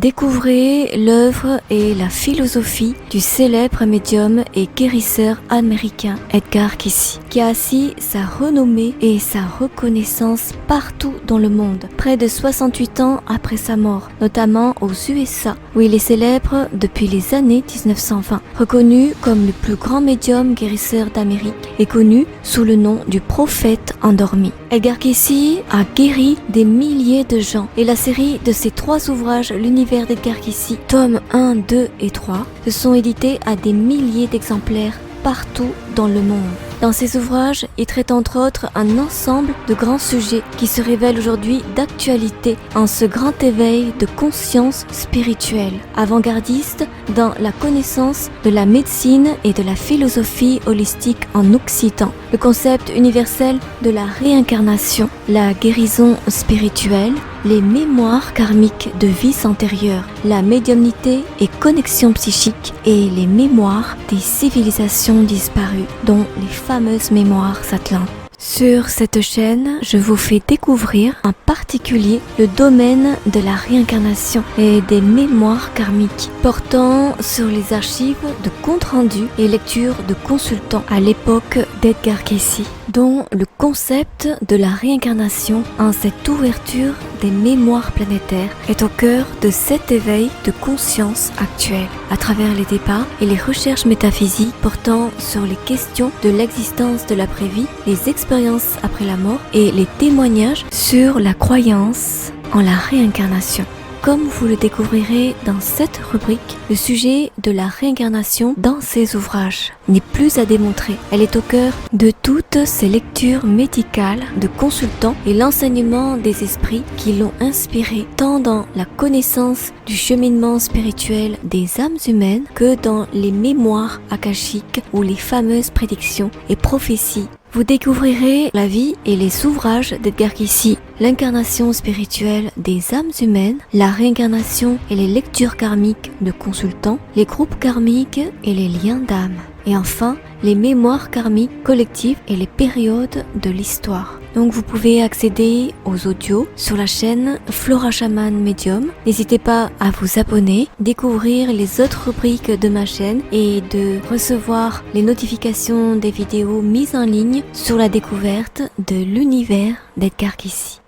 Découvrez l'œuvre et la philosophie du célèbre médium et guérisseur américain Edgar Cayce, qui a assis sa renommée et sa reconnaissance partout dans le monde, près de 68 ans après sa mort, notamment aux USA, où il est célèbre depuis les années 1920. Reconnu comme le plus grand médium guérisseur d'Amérique et connu sous le nom du prophète endormi. Edgar Cayce a guéri des milliers de gens et la série de ses 3 ouvrages, l'univers d'Edgar Cayce, tomes 1, 2 et 3, se sont édités à des milliers d'exemplaires partout dans le monde. Dans ces ouvrages, il traite entre autres un ensemble de grands sujets qui se révèlent aujourd'hui d'actualité en ce grand éveil de conscience spirituelle, avant-gardiste dans la connaissance de la médecine et de la philosophie holistique en Occident, le concept universel de la réincarnation, la guérison spirituelle, les mémoires karmiques de vies antérieures, la médiumnité et connexion psychique et les mémoires des civilisations disparues, dont les fameuses mémoires atlantes. Sur cette chaîne, je vous fais découvrir en particulier le domaine de la réincarnation et des mémoires karmiques, portant sur les archives de comptes rendus et lectures de consultants à l'époque d'Edgar Cayce, dont le concept de la réincarnation en cette ouverture des mémoires planétaires est au cœur de cet éveil de conscience actuel, à travers les débats et les recherches métaphysiques portant sur les questions de l'existence de l'après-vie, les expériences après la mort et les témoignages sur la croyance en la réincarnation. Comme vous le découvrirez dans cette rubrique, le sujet de la réincarnation dans ces ouvrages n'est plus à démontrer. Elle est au cœur de toutes ces lectures médicales de consultants et l'enseignement des esprits qui l'ont inspiré tant dans la connaissance du cheminement spirituel des âmes humaines que dans les mémoires akashiques ou les fameuses prédictions et prophéties. Vous découvrirez la vie et les ouvrages d'Edgar Cayce, l'incarnation spirituelle des âmes humaines, la réincarnation et les lectures karmiques de consultants, les groupes karmiques et les liens d'âme. Et enfin, les mémoires karmiques collectives et les périodes de l'histoire. Donc vous pouvez accéder aux audios sur la chaîne Flora Shaman Medium. N'hésitez pas à vous abonner, découvrir les autres rubriques de ma chaîne et de recevoir les notifications des vidéos mises en ligne sur la découverte de l'univers d'Edgar Cayce.